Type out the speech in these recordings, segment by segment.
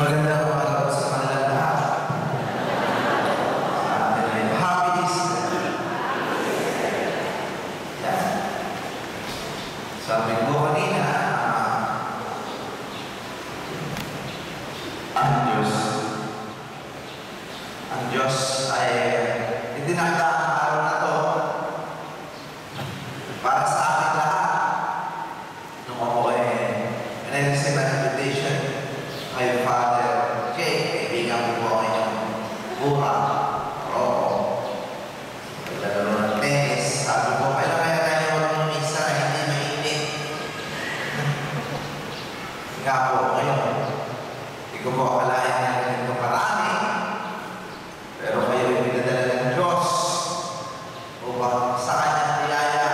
Magandang araw sa kanilang lahat. Happy Easter. Yan. Sabi ko kanina, ang Diyos ay itinakda ang araw na to para sa ating lahat. Nung ako receive an invitation kay Father Jay, kaibigan ko ang inyong buha. Naglalaro ng tennis. Sabi ko, kailan kaya tayo ng misa na hindi mainit? Nga po, ngayon, hindi ko po akalayan na ganito karami, pero kayo yung pinadala ng Diyos upang sa kanyang biyaya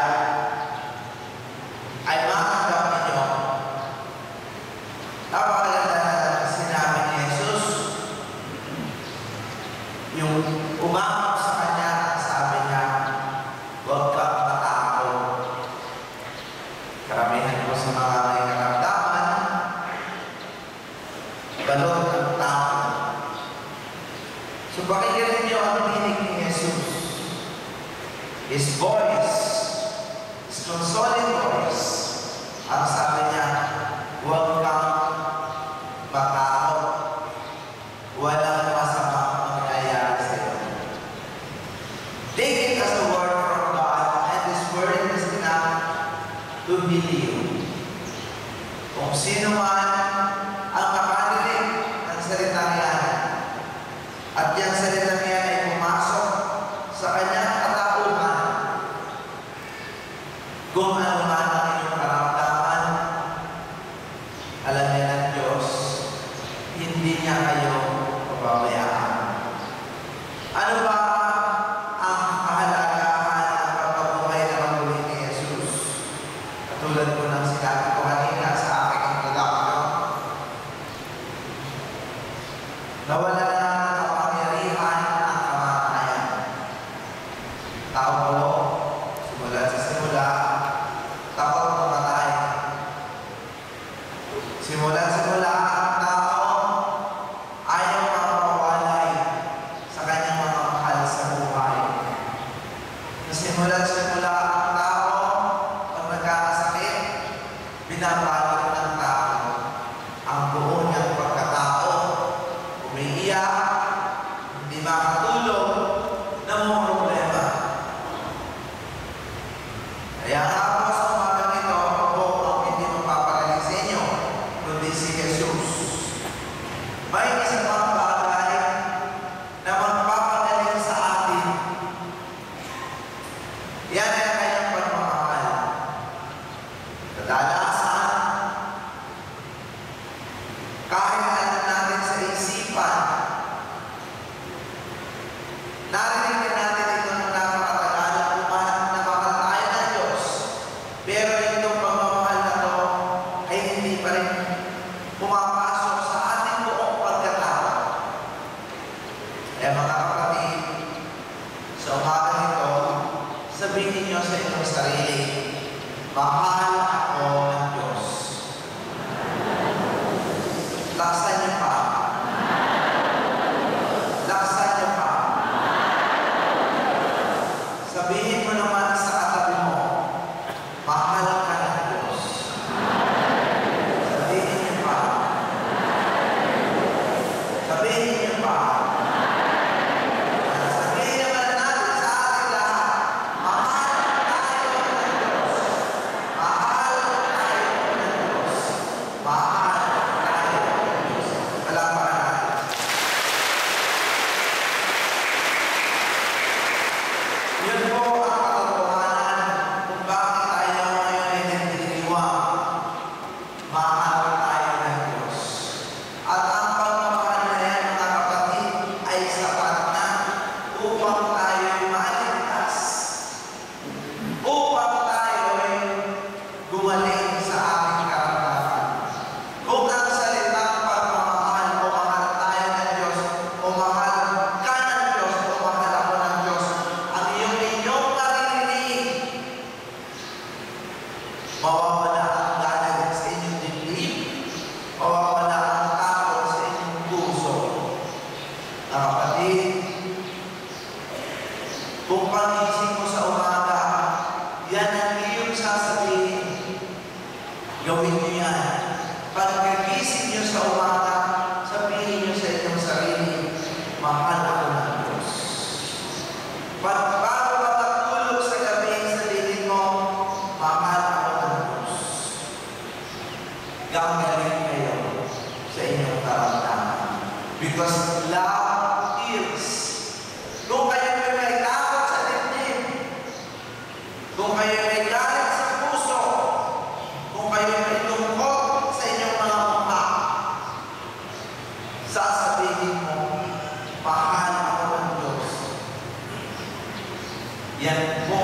ay makatanggap ninyo. Napakaganda na sinabi ni Jesus, yung umamap sa kanya, sabi niya, huwag ka matakot. Karamihan ko sa mga may karamdaman, balot ang takot. So pakinggan niyo ang tinig ni Jesus. His voice, His consoling voice. Ang sabi niya, huwag kang matakot. Walang masamang mangyayari sa iyo. Take it as a word from God, and this word is enough to believe. Kung sino man ang makarinig ng salita niya, at yung salita niya ay pumasok sa kanyang katauhan, kung ano man ang inyong karamdaman, alam niya ng Diyos, hindi niya kayo pababayaan. Ano ba ang kahalagahan ng pagpabuhay na mabuhay ni Jesus? Katulad ko ng sinabi ko kanina sa aking introduction, nawala na ng kapangyarihan ang kamatayan. Tao mo, simula sa simula, takot mamatay. Simula ang tao, ayaw makapawalay sa kanyang mga mahal sa buhay. Simula ang tao, pag nagkakasakit, binabalot ng tao ang buo niyang pagkatao. Umiiyak, hindi makatulog, namumroblema. Kaya nga po sa umagang ito, ako ang hindi magpapagaling sa inyo, kundi si Jesus. May isang mga bagay na magpapagaling sa atin. Yan ay ang kanyang pagmamahal. Kadalasan, kahit alam natin sa isipan, narinig natin ito ng napakatagal na mahal tayo ng Diyos. Pero itong pagmamahal na to ay hindi pa rin pumapasok sa ating buong pagkatao. Kaya mga kapatid, sa umagang ito, sabihin niyo sa inyong sarili, mahal ako ng Diyos. Laksan niyo pa. Laksan niyo pa. Sabihin mo naman sa katabi mo, mahal ka ng Diyos. Sabihin niyo pa. Sabihin niyo pa. Sabihin naman natin sa ating lahat, mahal tayo ng Diyos. Mahal tayo ng Diyos. Mahal tayo ng Diyos. kung kayo may galit sa puso, kung kayo may lungkot sa inyong mga mukha, sasabihin mo, mahal ako ng Diyos. Yan po,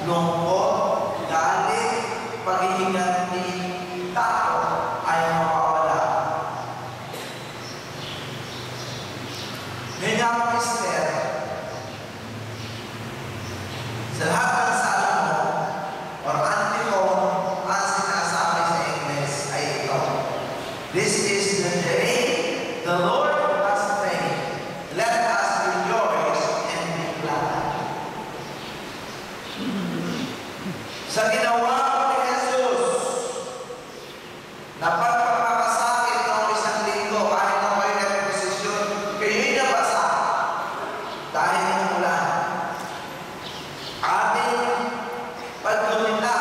lungkot, galit, paghihinganti, takot ay mawawala. Ngayon ang Esther, sa lahat ng salmo or antiphon ang sinasabi sa Ingles ay ito. This is the day the Lord has made. Let us rejoice and be glad. Sa ginawa ko ni Jesus, na pagpapakasakit ng isang linggo kahit na may reposisyon, kayo'y nabasa dahil ng ulan. Ating pagdumita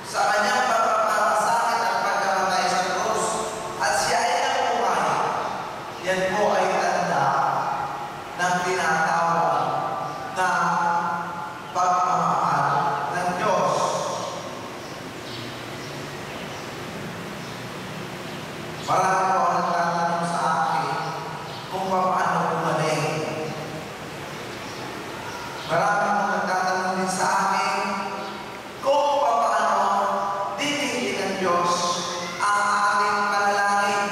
sa kanyang pagpapakasakit at pagkamatay sa krus at siya ay nabuhay. Yan po ay tanda ng tinatawag na pagmamahal ng Diyos. Marami po ang nagtatanong sa akin kung paano gumaling. Marami po nagtatanong din sa akin kung paano titingin ng Diyos ang ating panalangin.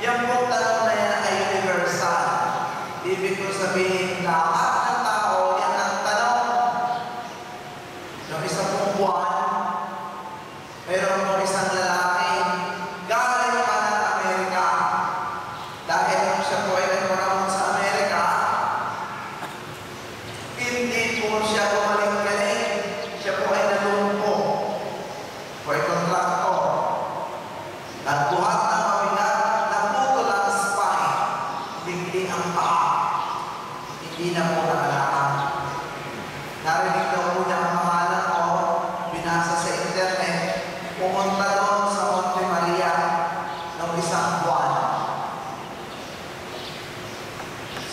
Yan pong tanong na yan ay universal. Ibig ko sabihin, lahat ng tao, yan ang tanong. Yung isang pong buwan, mayroon pong isang lalaki, galing pa ng Amerika. Dahil siya po ay nagkaroon sa Amerika, hindi po siya gumaling-galing. Siya po ay nalumpo. Po ay kontrakto. Nagbuhat ng mabigat, naputol ang spine, bigli ang paa. Hindi na po nakalakad. Narinig daw po niya ang pangalan ko, binasa sa internet, pumunta doon sa Monte Maria ng isang buwan.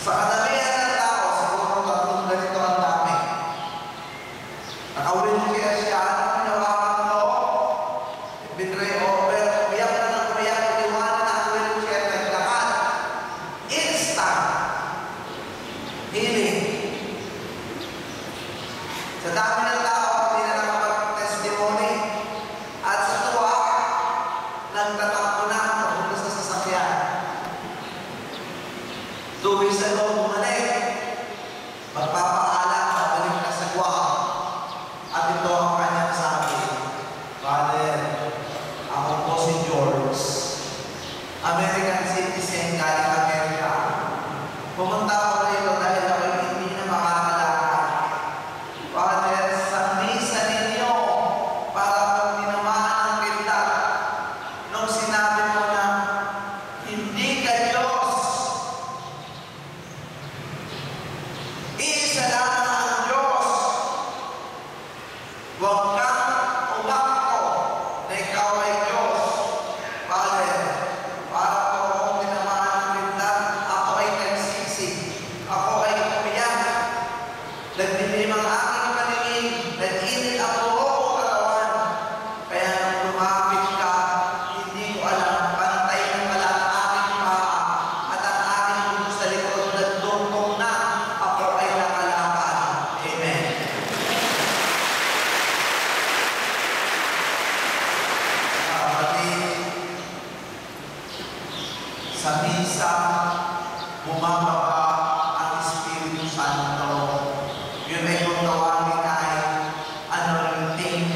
Sa kadamihan ng tao, siguro tatlong ganito ang dami. Naka-wheelchair siya, pinawakan ko, binray over, umiyak na ng umiyak, iniwanan na ang wheelchair, naglakad. Instant healing. Sa dami ng tao, hindi na nakapag-testimony. At sa tuwa, nagtatakbo na papunta sa sasakyan. 2 weeks ago, bumalik. Magpapaalam, babalik na sa Guam. At ito ang kanyang sabi, Father, ako po si George. American citizen, galing Amerika. Pumunta ako rito dahil ako hindi na makakalakad. Father, sa misa ninyo, para kung tinamaan ng kita, nung sinabi mo na, hindi ka Diyos. Iisa lang ang Diyos. Huwag kang umako na ikaw ay Diyos. Father, para kung tinamaan ng kita, ako ay nagsisi. Ako ay umiyak. Nagdilim ang aking paningin. Nag-init ang buong katawan. Kaya nung lumapit ka, hindi ko alam, pantay ng pala ang aking paa at ang aking mundo sa likod nagdungkong na ako ay nakalakad. Amen. Kapatid, sa misa, bumababa ang Espiritu Santo. Yun ay kung tawagin ay anointing.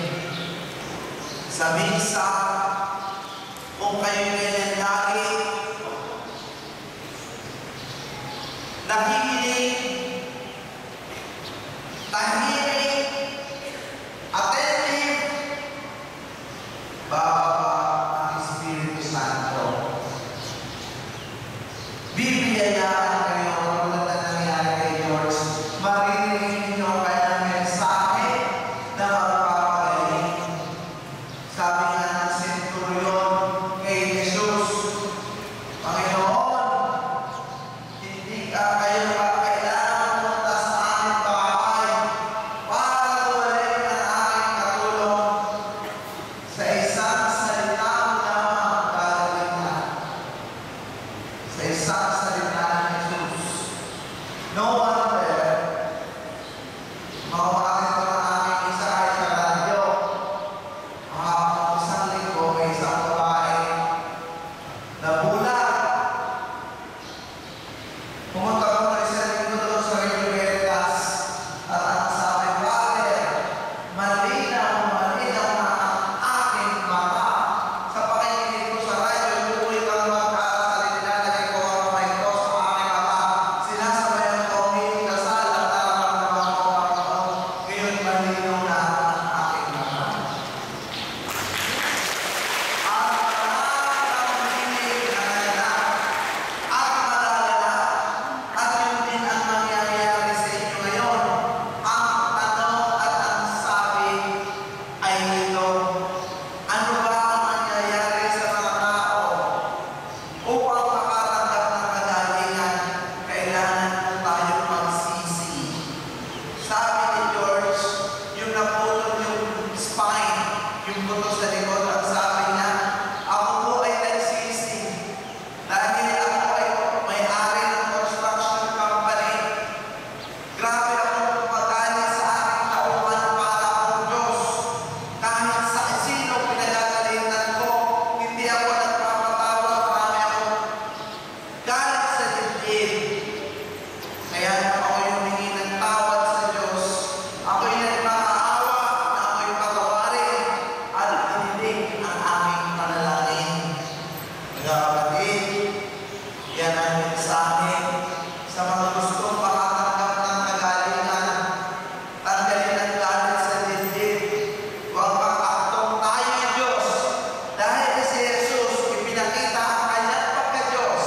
Sa misa, kung kayo ganyan lagi, nakikinig, tahimik, attentive, bababa ang Espiritu Santo. Bibiyayaan kayo tulad na nangyari kay George. Maririnig ninyo ang kanyang mensahe na magpapagaling. Sabi nga ng centurion kay Jesus, Panginoon, hindi ka kayo marino na ang aking mahal. Ang pagkakamili na naganap at magaganap at yun din ang mangyayari sa inyo ngayon. Ang tanong at ang sabi ay ito, ano ba ang mangyayari sa mga tao? Upang makatanggap ng kagalingan, kailangan po tayo magsisi. Sabi ni George, yung naputol yung spine, yung buto sa likod, ang sabi niya, ako po ay nagsisi. Dahil ako ay may-ari ng construction company. Grabe ako magaling sa aking tauhan para akong Diyos. Kahit sa sino pinagagalitan ko, hindi ako nagpapatawad, marami ako galit sa dibdib. Kaya nung ako'y humingi ng tawad sa Diyos, ako'y nagmakaawa na ako'y patawarin at hiniling ang aming panalangin. Mga kapatid, yan ang mensahe sa mga gustong makatanggap ng kagalingan. Tanggalin ang galit sa dibdib. Huwag mag-aktong tayo ng Diyos. Dahil si Jesus, ipinakita ang kanyang pagka-Diyos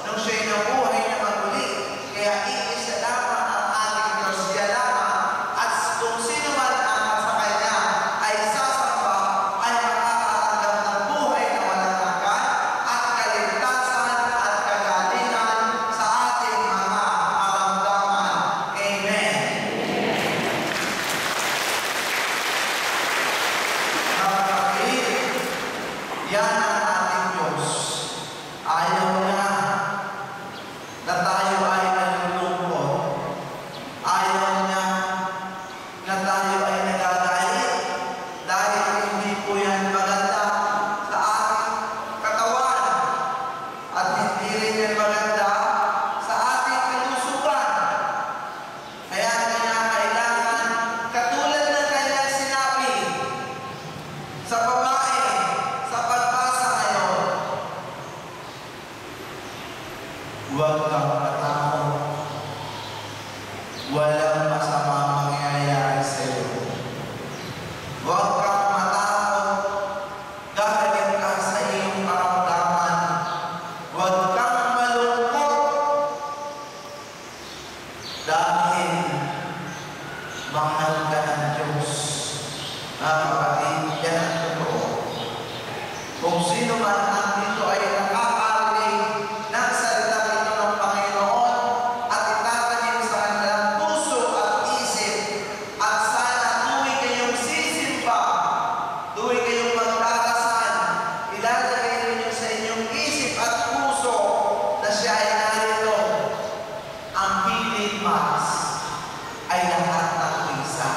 nung siya'y nabuhay na maguli. Kaya iisa lamang ang ating Diyos, siya lamang. At kung sino man ang sa Kanya ay sasamba, ay makakatanggap ng buhay na walang hanggan at kaligtasan at kagalingan sa ating mga karamdaman. Amen. Mga kapatid, yan ang ating Diyos. Ayaw niya na tayo ay nalulungkot. Ayaw niya na tayo ay nagagalit dahil hindi po yan maganda sa ating katawan at hindi rin yan maganda sa ating kalusugan. Kaya kanya kailangan, katulad ng kanyang sinabi sa babae sa pagbasa ngayon, huwag kang matakot. Walang masama mangyayari sa iyo. Huwag kang matakot. Galing ka sa iyong karamdaman. Huwag kang malungkot. Dahil mahal ka ng Diyos. Kapatid, yan ang totoo. Kung sino man andito ay nakakarinig ng salita ito ng Panginoon at itatanim sa kanilang puso at isip at sana tuwing kayong sisimba, tuwing kayong magdadasal, ilalagay ninyo sa inyong isip at puso na siya ay narito. Ang healing mass ay lahat ng isa.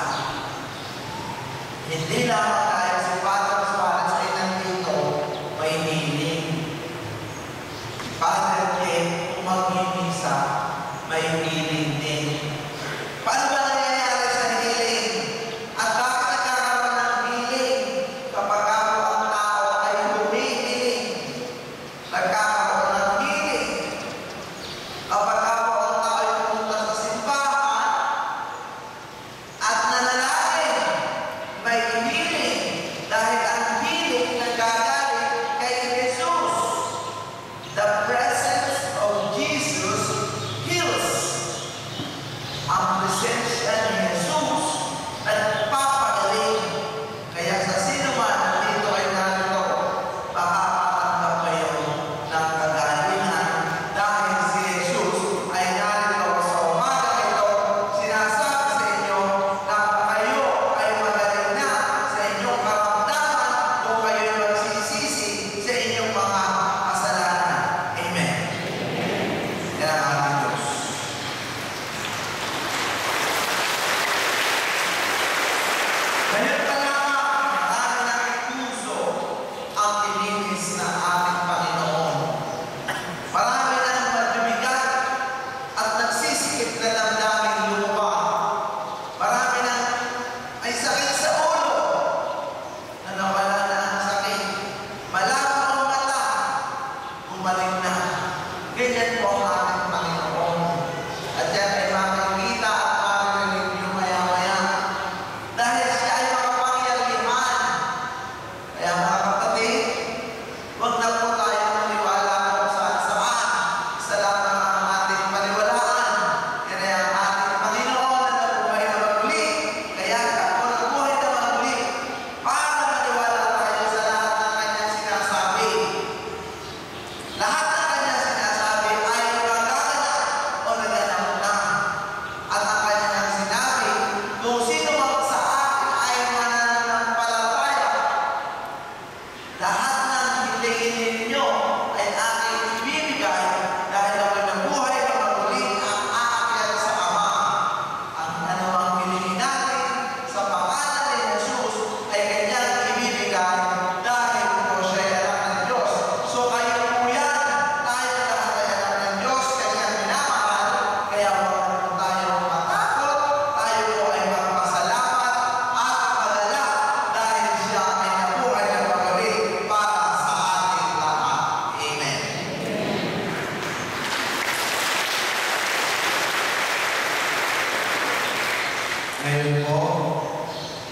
Hindi lamang dahil si Father Suarez ay nandito, may healing. Father Ken, kung mag-imisa, may healing din. Paano ba nangyayari sa healing? At bakit nagkakaroon ng healing? Kapag ako ang tao ay humihiling, nagkakaroon ng healing. Kapag ako ang tao ay pumunta sa simbahan at nanalangin, may healing.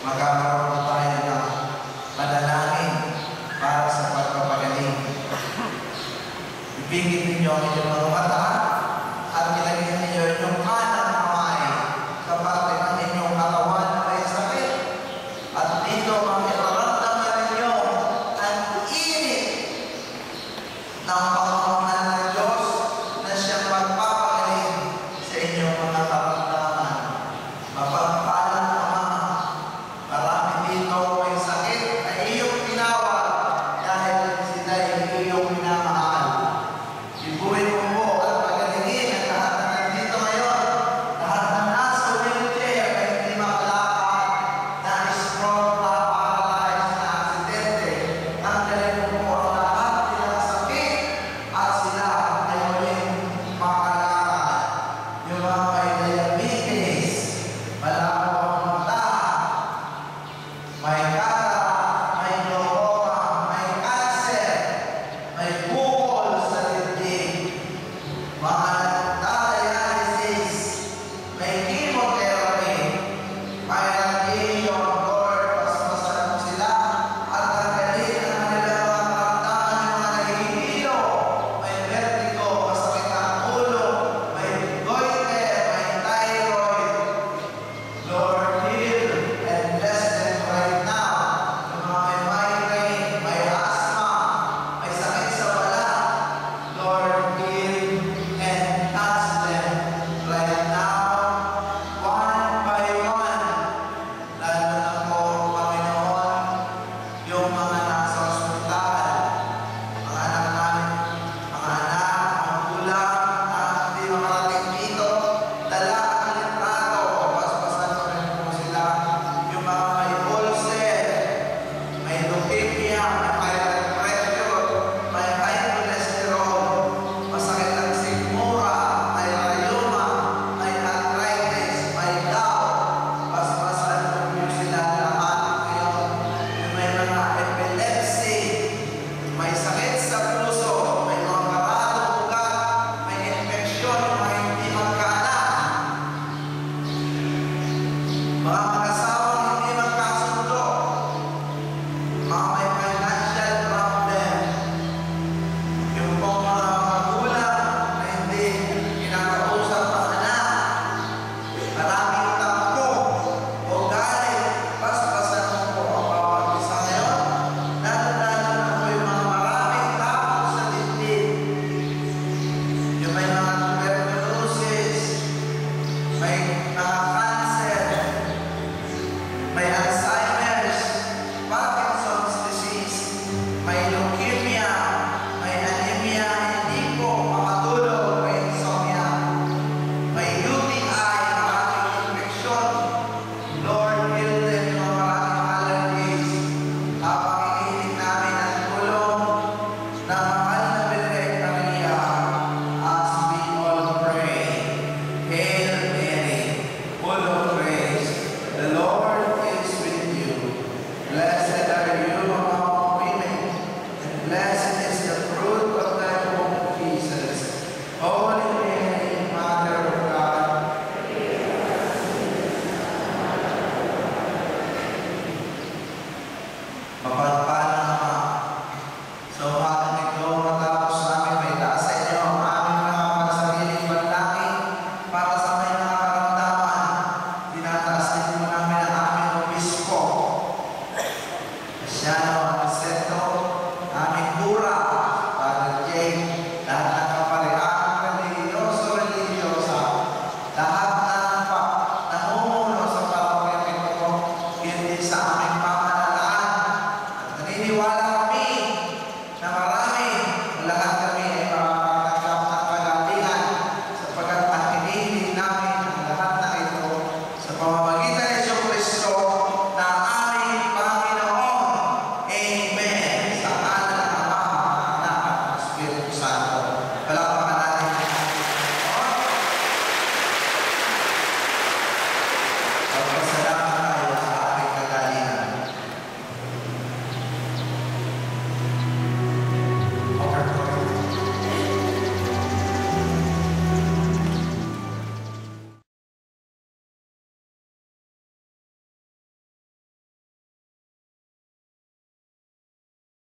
magkakaroon na tayo ng madalangin para sa pagpapagaling. Ipigil ninyo ang inyong mga mata at ilagay ninyo inyong kanang kamay sa parte ng inyong katawan na may sakit. At dito ang ipararamdaman ninyo ang init ng pangmamahal ng Diyos na siyang magpapagaling sa inyong mga karamdaman. Mapagpalang Ama, marami dito may sakit na iyong tinawag dahil sila ay iyong minamahal. Ibuhin mo po at pagalingin ang lahat na nandito ngayon. Lahat ng nasa wheelchair ay hindi makalakad, na stroke, na paralyzed, na aksidente. Tanggalin mo po ang lahat nilang sakit at sila ay muling makalakad. Yung mga may diabetes, malabo ang mata, may cataract, may glaucoma, may cancer, may bukol sa dibdib, mga nagda-dialysis, may chemotherapy, may radiation, Lord, paspasan mo sila at tanggalin ang kanilang mga karamdaman, yung mga nahihilo, may vertigo, masakit ang ulo, may goiter, may thyroid. Lord, heal and bless them right now. Yung mga may migraine, may asthma, may sakit sa balat, Lord, heal and touch them right now, one by one. Lalo na po, Panginoon, yung mga nasa ospital, mga anak namin, mga magulang na hindi makarating dito, dala ang litrato, paspasan mo rin po sila. Yung mga may ulcer, may leukemia, may high blood pressure, may high cholesterol, masakit ang sikmura, may rheuma, may arthritis, may gout, paspasan mo rin sila lahat ngayon. Yung may mga epilepsy, may sakit sa puso, may mga karatong ugat, may infeksyon, may hindi magkaanak, mga mag-asawang hindi magkasundo, mga may financial problem, yung pong mga magulang na hindi kinakausap ang anak, maraming tampo o galit, paspasan mo po ang bawat isa ngayon. Lalo-lalo na po yung mga maraming tapos sa dibdib, yung may mga tuberculosis, may mga cancer, may Alzheimer's, Parkinson's disease, may leukemia, may anemia, hindi po makatulog, may insomnia, may UTI, maraming infeksyon. Lord, heal them yung mga maraming allergies. Habang inihiling namin ang tulong ng mahal na Birhen Maria, as we all pray. Hail Mary, full of grace, the Lord is with you. Blessed are you among women, and blessed is the fruit of thy womb, Jesus. Holy Mary, Mother of God, mapagpalang Ama, sa umagang ito matapos namin may taas sa inyo ang aming mga pagsariling panalangin para sa may mga karamdaman. Tinataas din po namin ang aming obispo, Cristiano Vicento, aming pura, Father Jay, lahat ng kaparehang religyoso-religyosa, lahat ng namumuno sa parokya ito, yun din sa aming